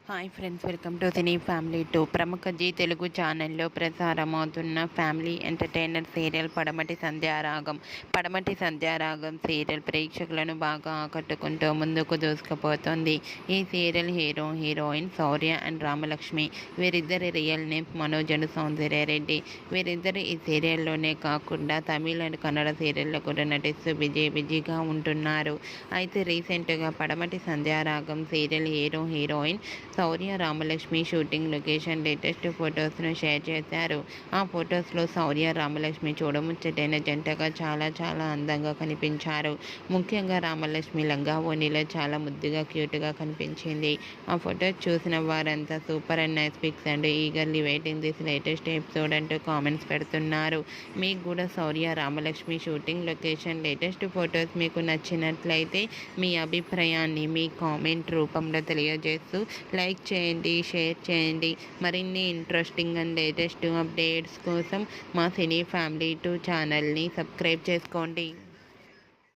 Hi friends, welcome to cine family two. ప్రముఖ G Telugu ఛానల్లో ప్రసారమవుతున్న family entertainer serial పడమటి Sandhyaragam serial ప్రేక్షకులను బాగా ఆకట్టుకుంటూ ముందుకు దూసుకుపోతుంది. ఈ serial heroine Shaurya and Ramalakshmi. వీరిద్దరి real name Manoj and Soundarya Reddy. వీరిద్దరు ఈ సీరియల్లోనే కాకుండా తమిళ అండ్ కన్నడ సీరియల్లో కూడా నటిస్తూ బిజీగా ఉంటున్నారు. అయితే రీసెంట్గా Padamati Sandhyaragam serial heroine Shaurya Ramalakshmi shooting location latest ఫొటోస్ను షేర్ చేశారు. ఆ ఫొటోస్లో శౌర్య రామలక్ష్మి చూడముచ్చటైన జంటగా చాలా అందంగా కనిపించారు. ముఖ్యంగా రామలక్ష్మి లంగా ఓణిలో చాలా ముద్దుగా క్యూట్గా కనిపించింది. ఆ ఫొటోస్ చూసిన వారంతా super and nice pics and eagerly waiting this latest episode అంటూ కామెంట్స్ పెడుతున్నారు. మీకు కూడా Shaurya Ramalakshmi shooting location latest photos మీకు నచ్చినట్లయితే మీ అభిప్రాయాన్ని మీ కామెంట్ రూపంలో తెలియజేస్తూ లైక్ చేయండి, షేర్ చేయండి. మరిన్ని ఇంట్రెస్టింగ్ అండ్ లేటెస్ట్ అప్డేట్స్ కోసం మా సినీ ఫ్యామిలీ 2 ఛానల్ని సబ్స్క్రైబ్ చేసుకోండి.